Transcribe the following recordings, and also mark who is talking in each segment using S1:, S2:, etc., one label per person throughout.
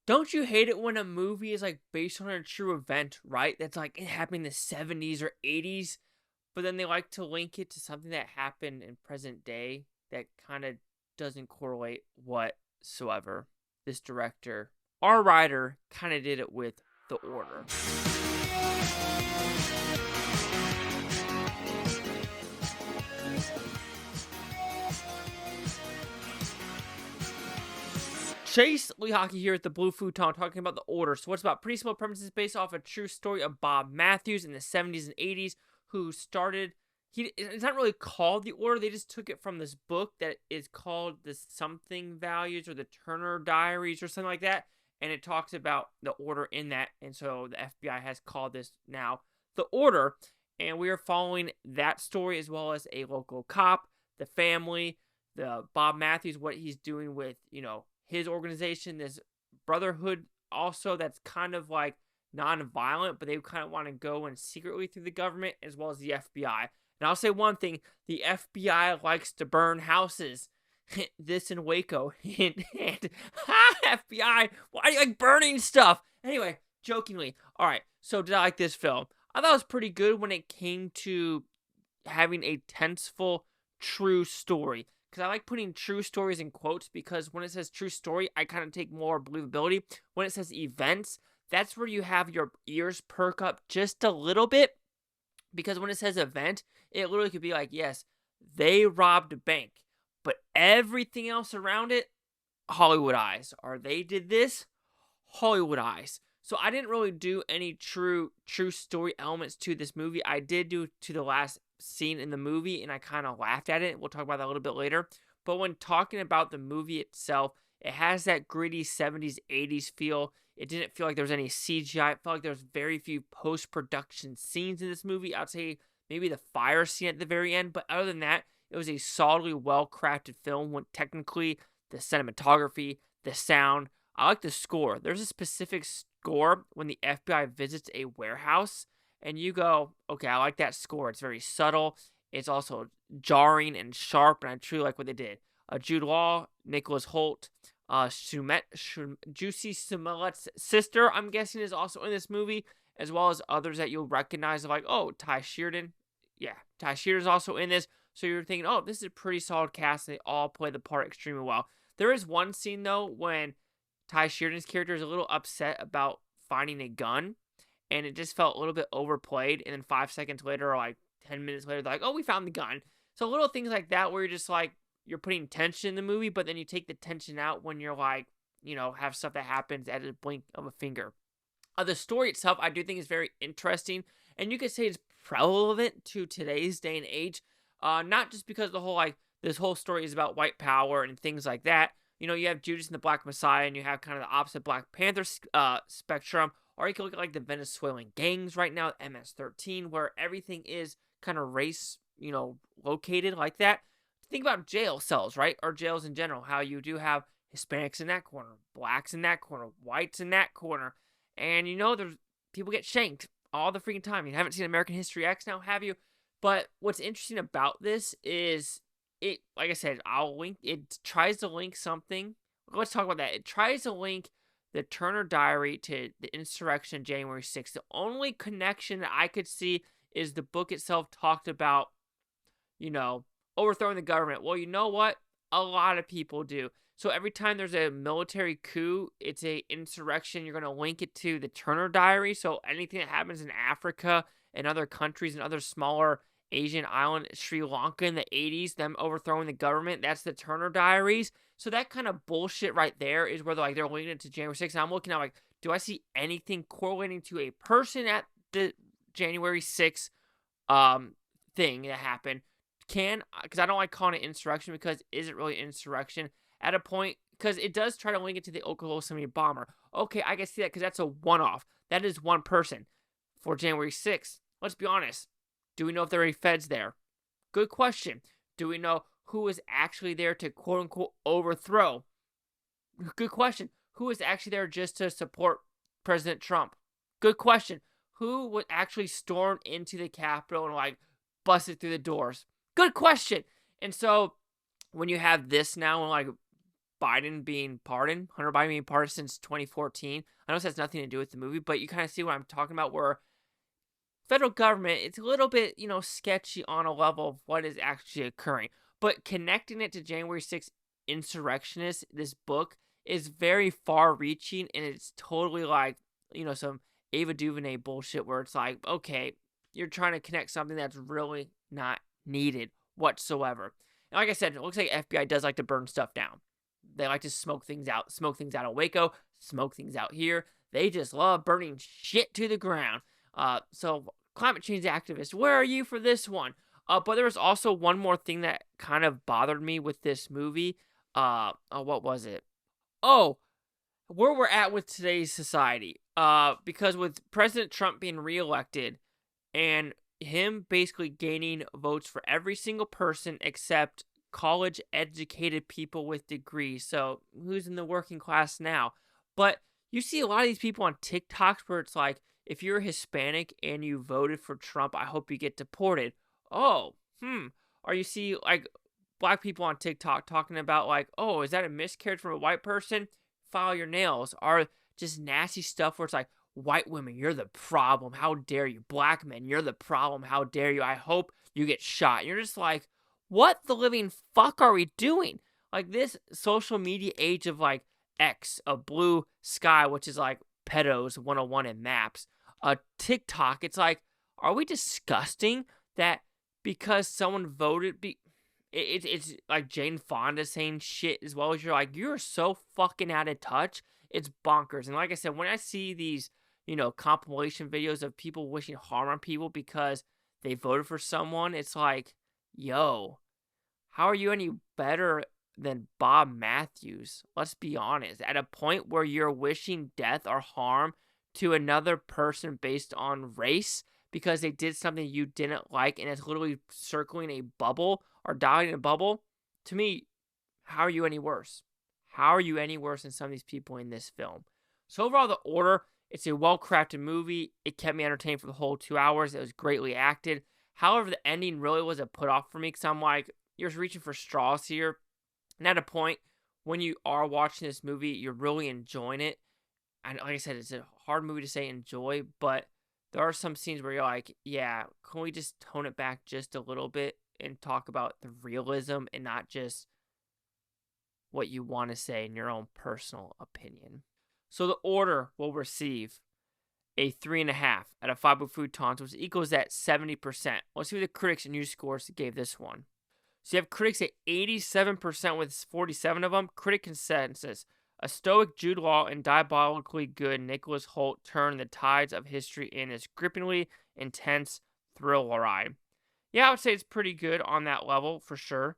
S1: Don't you hate it when a movie is like based on a true event, right? That's like it happened in the 70s or 80s, but then they like to link it to something that happened in present day that kind of doesn't correlate whatsoever. This director, our writer, kind of did it with The Order. Chase Lee Hockey here at the Blue Futon talking about The Order. So what's about pretty small premises based off a true story of Bob Matthews in the 70s and 80s who started, it's not really called The Order, they just took it from this book that is called the Something Values or the Turner Diaries or something like that, and it talks about the Order in that, and so the FBI has called this now The Order, and we are following that story as well as a local cop, the family, the Bob Matthews, what he's doing with, his organization, this brotherhood also that's kind of like non-violent, but they kind of want to go in secretly through the government as well as the FBI. And I'll say one thing, the FBI likes to burn houses. This in Waco. and FBI, why do you like burning stuff? Anyway, jokingly. All right, so did I like this film? I thought it was pretty good when it came to having a tenseful, true story. Because I like putting true stories in quotes, because when it says true story, I kind of take more believability. When it says events, that's where you have your ears perk up just a little bit. Because when it says event, it literally could be like, yes, they robbed a bank. But everything else around it, Hollywood eyes. Or they did this, Hollywood eyes. So I didn't really do any true story elements to this movie. I did do to the last scene in the movie, and I kind of laughed at it. We'll talk about that a little bit later. But when talking about the movie itself, it has that gritty 70s, 80s feel. It didn't feel like there was any CGI. It felt like there was very few post-production scenes in this movie. I'd say maybe the fire scene at the very end. But other than that, it was a solidly well-crafted film. When technically, the cinematography, the sound, I like the score. There's a specific score when the FBI visits a warehouse, and you go, okay, I like that score. It's very subtle. It's also jarring and sharp, and I truly like what they did. Jude Law, Nicholas Hoult, Juicy Smollett's sister, I'm guessing, is also in this movie, as well as others that you'll recognize, like, oh, Sheridan. Yeah, Sheridan is also in this. So you're thinking, oh, this is a pretty solid cast, and they all play the part extremely well. There is one scene, though, when Sheridan's character is a little upset about finding a gun, and it just felt a little bit overplayed. And then 5 seconds later, or like 10 minutes later, they're like, oh, we found the gun. So little things like that where you're just like, you're putting tension in the movie, but then you take the tension out when you're like, have stuff that happens at a blink of a finger. The story itself, I do think is very interesting, and you could say it's relevant to today's day and age. Not just because the whole, this whole story is about white power and things like that. You have Judas and the Black Messiah, and you have kind of the opposite Black Panther spectrum. Or you can look at, the Venezuelan gangs right now, MS-13, where everything is kind of race, located like that. Think about jail cells, right? Or jails in general, how you do have Hispanics in that corner, blacks in that corner, whites in that corner. And, there's people get shanked all the freaking time. You haven't seen American History X now, have you? But what's interesting about this is it, like I said, it tries to link something. Let's talk about that. It tries to link the Turner Diary to the insurrection January 6th. The only connection that I could see is the book itself talked about, overthrowing the government. Well, you know what? A lot of people do. So every time there's a military coup, it's a insurrection, you're going to link it to the Turner Diary. So anything that happens in Africa and other countries and other smaller Asian island, Sri Lanka in the 80s, them overthrowing the government, that's the Turner Diaries. So that kind of bullshit right there is where they're linking it to January 6th. And I'm looking at do I see anything correlating to a person at the January 6th thing that happened? Because I don't like calling it insurrection, because is it really insurrection at a point? Because it does try to link it to the Oklahoma City bomber. Okay, I can see that because that's a one-off. That is one person. For January 6th, let's be honest. Do we know if there are any feds there? Good question. Do we know who was actually there to quote-unquote overthrow? Good question. Who was actually there just to support President Trump? Good question. Who would actually storm into the Capitol and busted through the doors? Good question. And so when you have this now, and Biden being pardoned, Hunter Biden being pardoned since 2014. I know this has nothing to do with the movie, but you kind of see what I'm talking about, where federal government, it's a little bit, sketchy on a level of what is actually occurring. But connecting it to January 6th insurrectionists, this book is very far reaching, and it's totally like, some Ava DuVernay bullshit where it's like, okay, you're trying to connect something that's really not needed whatsoever. And like I said, it looks like FBI does like to burn stuff down. They like to smoke things out of Waco, smoke things out here. They just love burning shit to the ground. So climate change activists, where are you for this one? But there was also one more thing that kind of bothered me with this movie. What was it? Oh, where we're at with today's society. Because with President Trump being reelected and him basically gaining votes for every single person except college-educated people with degrees. So who's in the working class now? But you see a lot of these people on TikToks where it's like, if you're Hispanic and you voted for Trump, I hope you get deported. Oh, Or you see, like, black people on TikTok talking about, like, oh, is that a miscarriage from a white person? File your nails. Or just nasty stuff where it's like, white women, you're the problem. How dare you? Black men, you're the problem. How dare you? I hope you get shot. You're just like, what the living fuck are we doing? Like, this social media age of, like, X, a blue sky, which is like pedos 101 in maps, TikTok, it's like, are we disgusting that because someone voted, it's like Jane Fonda saying shit as well as you're like, you're so fucking out of touch. It's bonkers. And like I said, when I see these, compilation videos of people wishing harm on people because they voted for someone, it's like, yo, how are you any better than Bob Matthews? Let's be honest. At a point where you're wishing death or harm to another person based on race because they did something you didn't like and it's literally circling a bubble or dying in a bubble, to me, how are you any worse? How are you any worse than some of these people in this film? So overall, The Order, it's a well-crafted movie. It kept me entertained for the whole 2 hours. It was greatly acted. However, the ending really was a put-off for me because I'm like, you're reaching for straws here. And at a point, when you are watching this movie, you're really enjoying it. And like I said, it's a hard movie to say enjoy, but there are some scenes where you're like, yeah, can we just tone it back just a little bit and talk about the realism and not just what you want to say in your own personal opinion. So The Order will receive a 3.5 out of 5 Futons, which equals that 70%. Let's see what the critics and news scores gave this one. So you have critics at 87% with 47 of them. Critic consensus: a stoic Jude Law and diabolically good Nicholas Hoult turn the tides of history in this grippingly intense thriller ride. Yeah, I would say it's pretty good on that level for sure.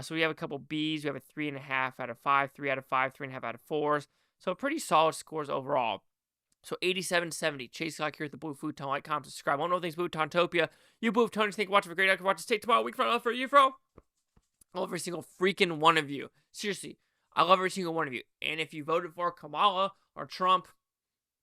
S1: So we have a couple Bs. We have a 3.5 out of 5, 3 out of 5, 3.5 out of 4s. So pretty solid scores overall. So 87-70. Chase like here at the Blue Futon. Like, comment, subscribe. I want to know things Futontopia. You Blue Futonians think watch for a great night. Watch this take tomorrow week from for you, bro. I love every single freaking one of you. Seriously, I love every single one of you. And if you voted for Kamala or Trump,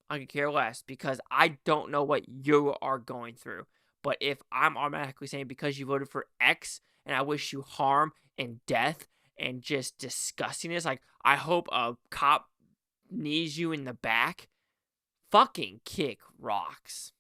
S1: I could care less because I don't know what you are going through. But if I'm automatically saying because you voted for X and I wish you harm and death and just disgustingness, like I hope a cop knees you in the back, fucking kick rocks.